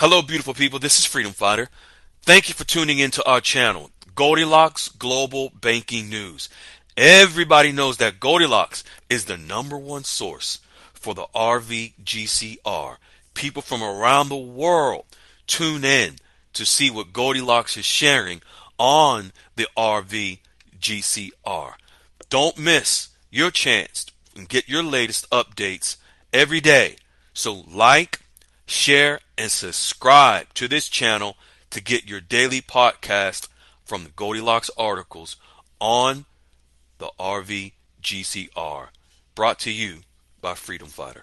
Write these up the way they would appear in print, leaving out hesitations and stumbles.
Hello, beautiful people. This is Freedom Fighter. Thank you for tuning into our channel, Goldilocks Global Banking News. Everybody knows that Goldilocks is the number one source for the RVGCR. People from around the world tune in to see what Goldilocks is sharing on the RVGCR. Don't miss your chance and get your latest updates every day. So like, share, and subscribe to this channel to get your daily podcast from the Goldilocks articles on the RVGCR. Brought to you by Freedom Fighter.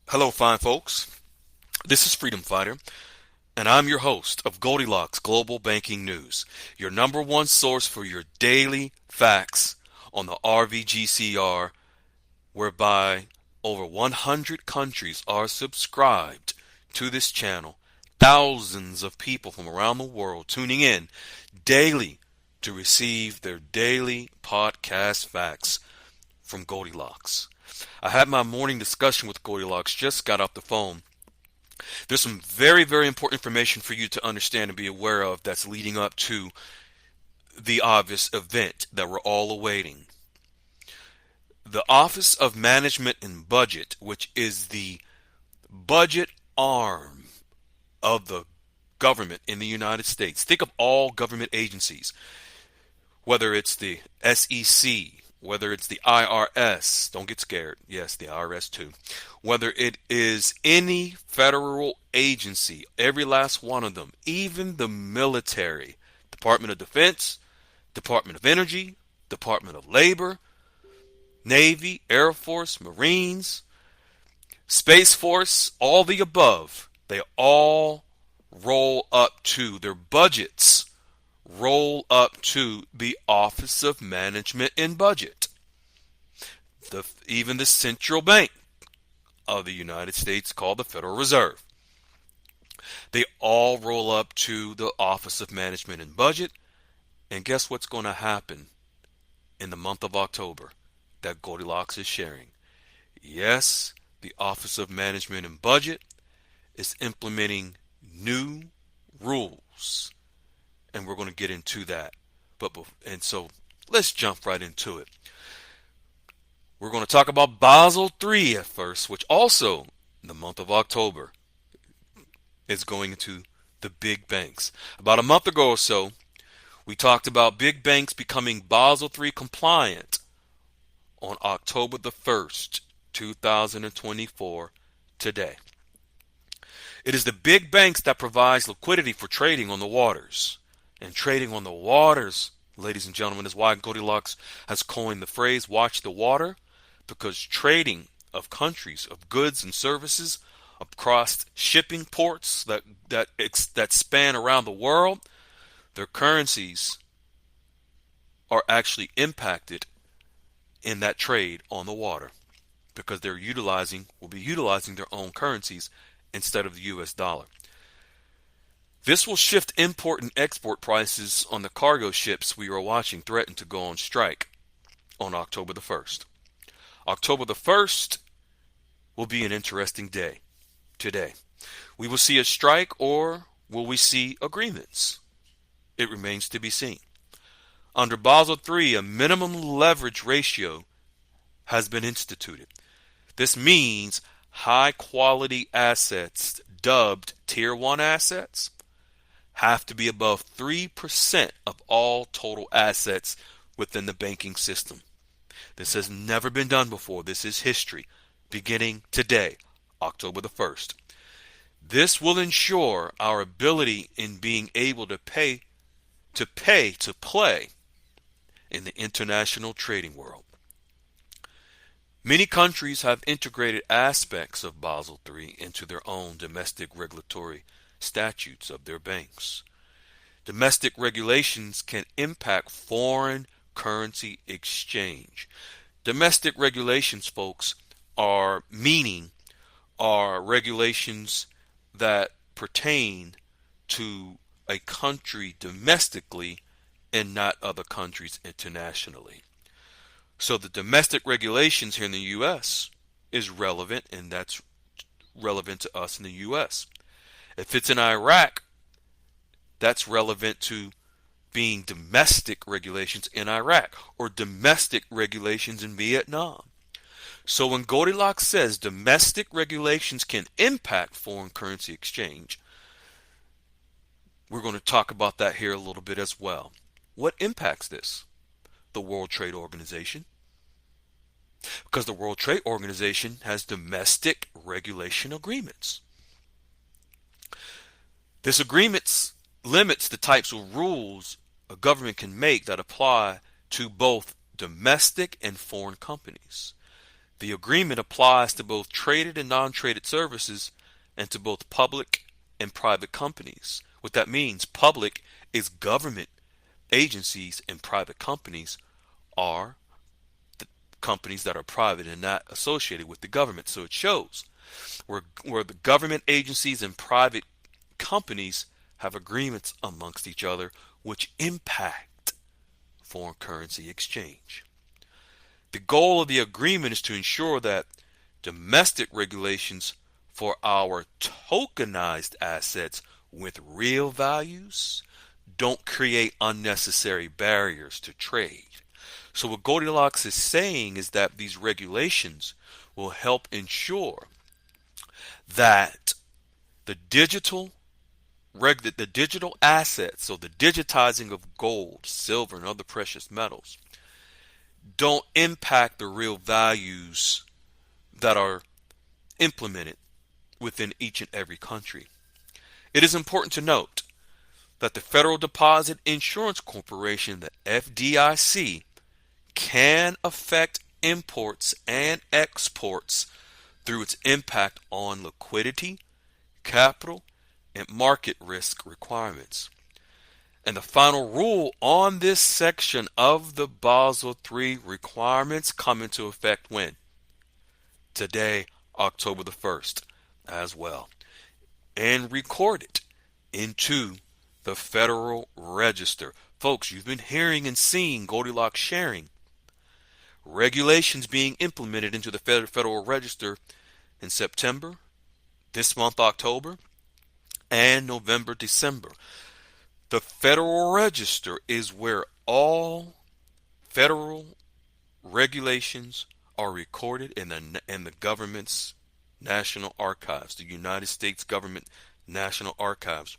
Hello, fine folks. This is Freedom Fighter, and I'm your host of Goldilocks Global Banking News, your number one source for your daily facts on the RVGCR, whereby over 100 countries are subscribed to this channel. Thousands of people from around the world tuning in daily to receive their daily podcast facts from Goldilocks. I had my morning discussion with Goldilocks, just got off the phone. There's some very, very important information for you to understand and be aware of that's leading up to the obvious event that we're all awaiting. The Office of Management and Budget, which is the budget arm of the government in the United States. Think of all government agencies, whether it's the SEC, whether it's the IRS, don't get scared, yes, the IRS too, whether it is any federal agency, every last one of them, even the military, Department of Defense, Department of Energy, Department of Labor, Navy, Air Force, Marines, Space Force, all the above, they all roll up to their budgets. Roll up to the Office of Management and Budget. Even the central bank of the United States, called the Federal Reserve, they all roll up to the Office of Management and Budget. And guess what's going to happen in the month of October that Goldilocks is sharing? Yes, the Office of Management and Budget is implementing new rules. And we're going to get into that. And so let's jump right into it. We're going to talk about Basel III at first, which also in the month of October is going into the big banks. About a month ago or so, we talked about big banks becoming Basel III compliant on October the 1st, 2024, today. It is the big banks that provides liquidity for trading on the waters. And trading on the waters, ladies and gentlemen, is why Goldilocks has coined the phrase "watch the water," because trading of countries, of goods and services across shipping ports that span around the world, their currencies are actually impacted in that trade on the water because will be utilizing their own currencies instead of the US dollar. This will shift import and export prices on the cargo ships we are watching threaten to go on strike on October the 1st. October the 1st will be an interesting day today. We will see a strike, or will we see agreements? It remains to be seen. Under Basel III, a minimum leverage ratio has been instituted. This means high quality assets, dubbed Tier 1 assets, have to be above 3% of all total assets within the banking system. This has never been done before. This is history, beginning today, October the 1st. This will ensure our ability in being able to play in the international trading world. Many countries have integrated aspects of Basel III into their own domestic regulatory statutes of their banks. Domestic regulations can impact foreign currency exchange. Domestic regulations, folks, are regulations that pertain to a country domestically and not other countries internationally. So the domestic regulations here in the U.S. is relevant, and that's relevant to us in the U.S. If it's in Iraq, that's relevant to being domestic regulations in Iraq or domestic regulations in Vietnam. So when Goldilocks says domestic regulations can impact foreign currency exchange, we're going to talk about that here a little bit as well. What impacts this? The World Trade Organization. Because the World Trade Organization has domestic regulation agreements. This agreement limits the types of rules a government can make that apply to both domestic and foreign companies. The agreement applies to both traded and non-traded services and to both public and private companies. What that means, public is government agencies and private companies are the companies that are private and not associated with the government. So it shows where the government agencies and private companies have agreements amongst each other which impact foreign currency exchange. The goal of the agreement is to ensure that domestic regulations for our tokenized assets with real values don't create unnecessary barriers to trade. So what Goldilocks is saying is that these regulations will help ensure that the digital assets, so the digitizing of gold, silver, and other precious metals, don't impact the real values that are implemented within each and every country. It is important to note that the Federal Deposit Insurance Corporation, the FDIC, can affect imports and exports through its impact on liquidity, capital, and market risk requirements. And the final rule on this section of the Basel III requirements come into effect when? Today, October the 1st, as well. And recorded into the Federal Register. Folks, you've been hearing and seeing Goldilocks sharing regulations being implemented into the Federal Register in September, this month, October, and November, December. The Federal Register is where all federal regulations are recorded in the government's National Archives, the United States Government National Archives,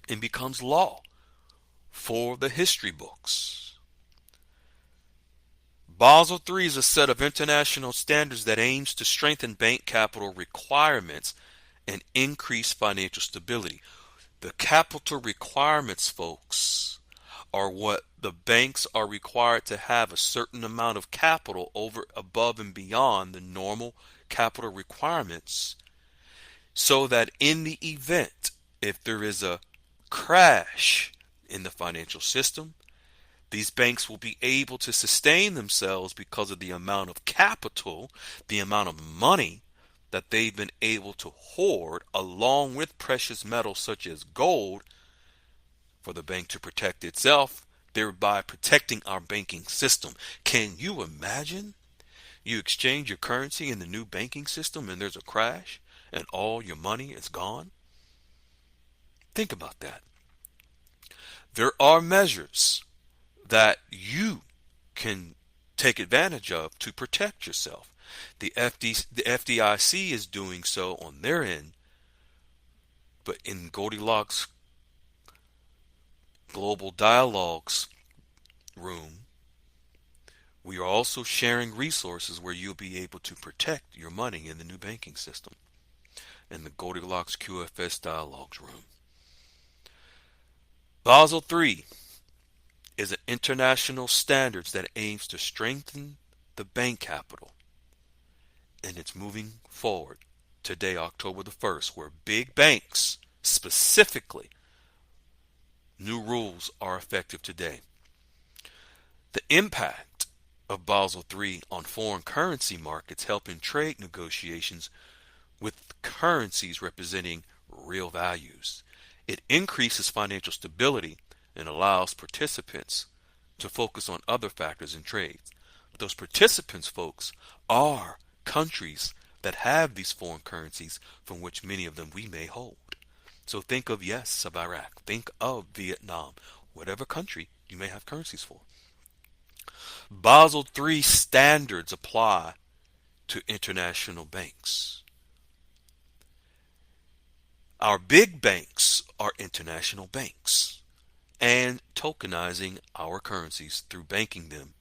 and becomes law for the history books. Basel III is a set of international standards that aims to strengthen bank capital requirements and increase financial stability. The capital requirements, folks, are what the banks are required to have a certain amount of capital over, above, and beyond the normal capital requirements, so that in the event, if there is a crash in the financial system, these banks will be able to sustain themselves because of the amount of capital, the amount of money that they've been able to hoard, along with precious metals such as gold, for the bank to protect itself, thereby protecting our banking system. Can you imagine? You exchange your currency in the new banking system and there's a crash and all your money is gone? Think about that. There are measures that you can take advantage of to protect yourself. The FDIC is doing so on their end, but in Goldilocks Global Dialogues room, we are also sharing resources where you'll be able to protect your money in the new banking system in the Goldilocks QFS Dialogues room. Basel III is an international standards that aims to strengthen the bank capital, and it's moving forward today, October the 1st, where big banks specifically, new rules are effective today. The impact of Basel III on foreign currency markets help in trade negotiations with currencies representing real values. It increases financial stability and allows participants to focus on other factors in trades. Those participants, folks, are countries that have these foreign currencies from which many of them we may hold. So think of, yes, of Iraq. Think of Vietnam, whatever country you may have currencies for. Basel III standards apply to international banks. Our big banks are international banks, and tokenizing our currencies through banking them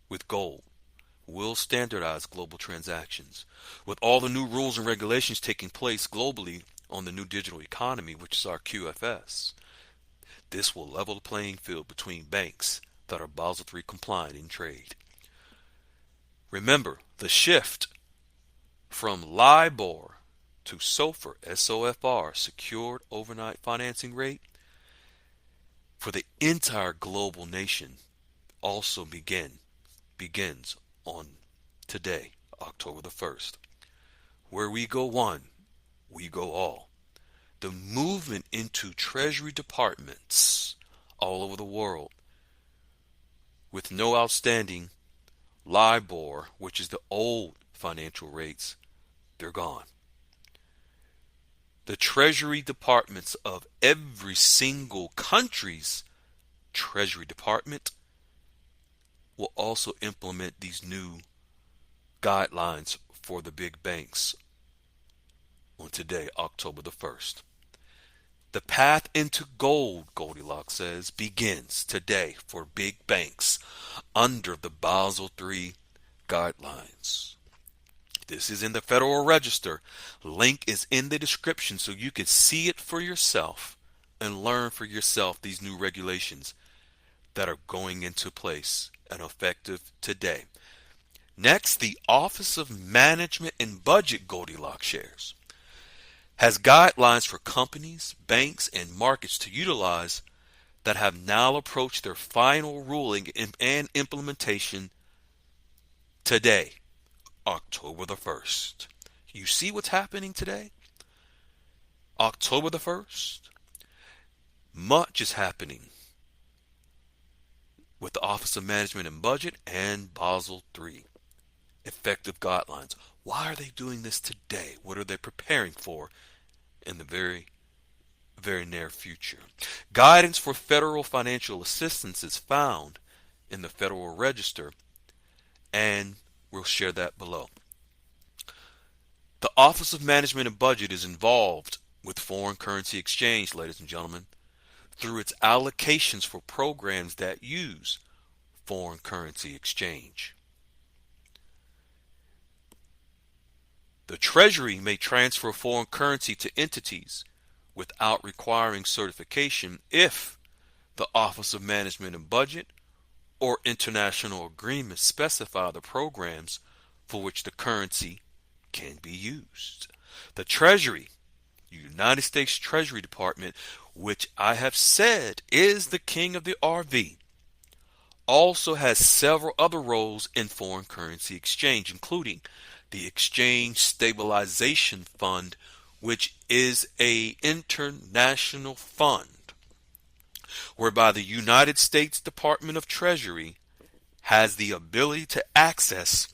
with gold will standardize global transactions. With all the new rules and regulations taking place globally on the new digital economy, which is our QFS, this will level the playing field between banks that are Basel III compliant in trade. Remember, the shift from LIBOR to SOFR, SOFR, secured overnight financing rate, for the entire global nation also begins on today, October the 1st. Where we go one, we go all. The movement into treasury departments all over the world with no outstanding LIBOR, which is the old financial rates, they're gone. The treasury departments of every single country's treasury department will also implement these new guidelines for the big banks on today, October the 1st. The path into gold, Goldilocks says, begins today for big banks under the Basel III guidelines. This is in the Federal Register. Link is in the description so you can see it for yourself and learn for yourself these new regulations that are going into place and effective today. Next, the Office of Management and Budget, Goldilocks shares, has guidelines for companies, banks, and markets to utilize that have now approached their final ruling and implementation today, October the 1st. You see what's happening today? October the 1st. Much is happening with the Office of Management and Budget and Basel III. Effective guidelines. Why are they doing this today? What are they preparing for in the very, very near future? Guidance for federal financial assistance is found in the Federal Register, and we'll share that below. The Office of Management and Budget is involved with foreign currency exchange, ladies and gentlemen, through its allocations for programs that use foreign currency exchange. The Treasury may transfer foreign currency to entities without requiring certification if the Office of Management and Budget or international agreements specify the programs for which the currency can be used. The Treasury, United States Treasury Department, which I have said is the king of the RV, also has several other roles in foreign currency exchange, including the Exchange Stabilization Fund, which is an international fund whereby the United States Department of Treasury has the ability to access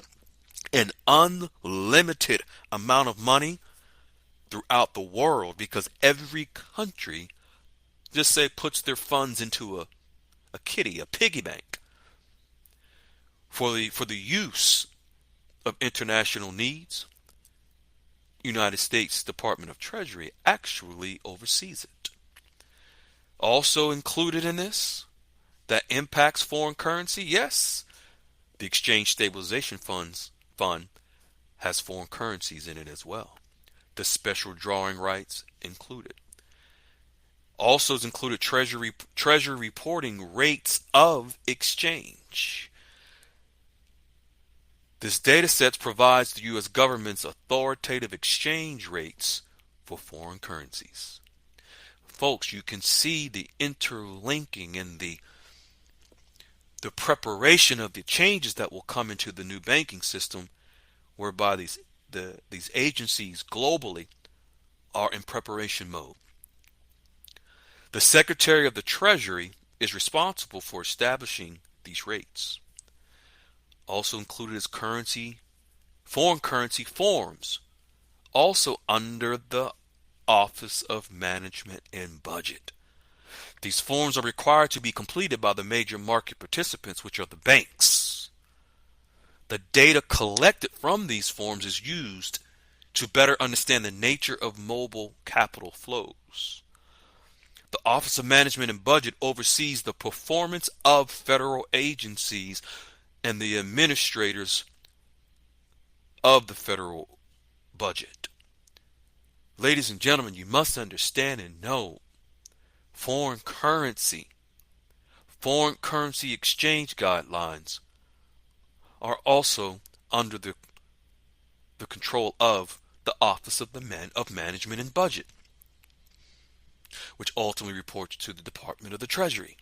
an unlimited amount of money throughout the world, because every country, just say, puts their funds into a kitty, a piggy bank for the use of international needs. United States Department of Treasury actually oversees it. Also included in this that impacts foreign currency, yes, the Exchange Stabilization Fund has foreign currencies in it as well. The special drawing rights included. Also is included treasury reporting rates of exchange. This data set provides the U.S. government's authoritative exchange rates for foreign currencies. Folks, you can see the interlinking and the preparation of the changes that will come into the new banking system, whereby these agencies globally are in preparation mode. The Secretary of the Treasury is responsible for establishing these rates. Also included is foreign currency forms, also under the Office of Management and Budget. These forms are required to be completed by the major market participants, which are the banks. The data collected from these forms is used to better understand the nature of mobile capital flows. The Office of Management and Budget oversees the performance of federal agencies and the administrators of the federal budget. Ladies and gentlemen, you must understand and know foreign currency exchange guidelines are also under the control of the Office of Management and Budget, which ultimately reports to the Department of the Treasury.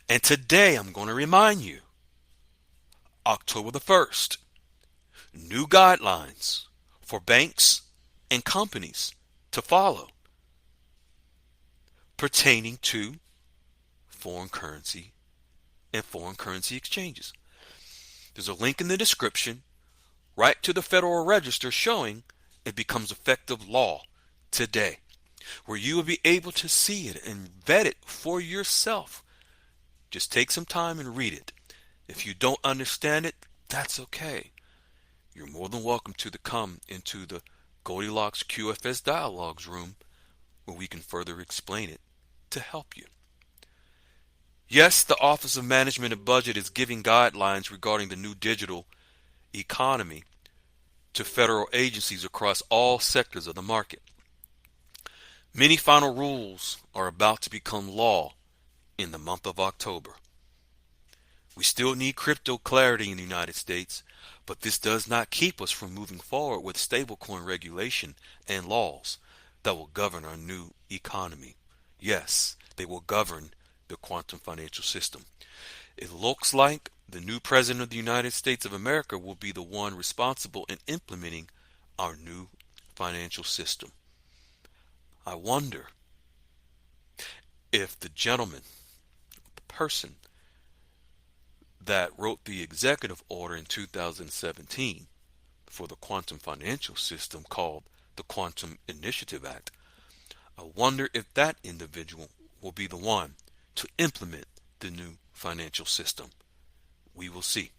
And today I'm going to remind you, October the 1st, new guidelines for banks and companies to follow pertaining to foreign currency and foreign currency exchanges. There's a link in the description right to the Federal Register showing it becomes effective law today, where you will be able to see it and vet it for yourself. Just take some time and read it. If you don't understand it, that's okay. You're more than welcome to come into the Goldilocks QFS Dialogues room where we can further explain it to help you. Yes, the Office of Management and Budget is giving guidelines regarding the new digital economy to federal agencies across all sectors of the market. Many final rules are about to become law in the month of October. We still need crypto clarity in the United States, but this does not keep us from moving forward with stablecoin regulation and laws that will govern our new economy. Yes, they will govern the quantum financial system. It looks like the new President of the United States of America will be the one responsible in implementing our new financial system. I wonder if the person that wrote the executive order in 2017 for the quantum financial system called the Quantum Initiative Act, I wonder if that individual will be the one to implement the new financial system. We will see.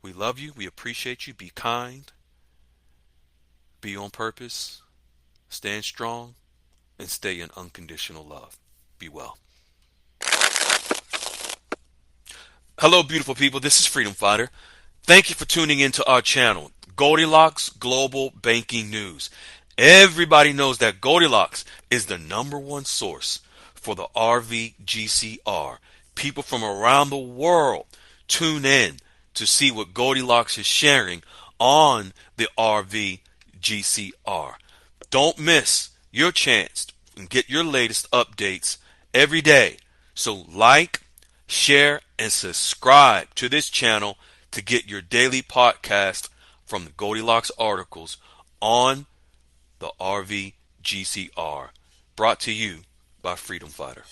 We love you. We appreciate you. Be kind. Be on purpose. Stand strong. And stay in unconditional love. Be well. Hello, beautiful people. This is Freedom Fighter. Thank you for tuning into our channel, Goldilocks Global Banking News. Everybody knows that Goldilocks is the #1 source for the RVGCR. People from around the world tune in to see what Goldilocks is sharing on the RVGCR. Don't miss your chance to get your latest updates every day. So like, share, and subscribe to this channel to get your daily podcast from the Goldilocks articles on the RVGCR. Brought to you by Freedom Fighter.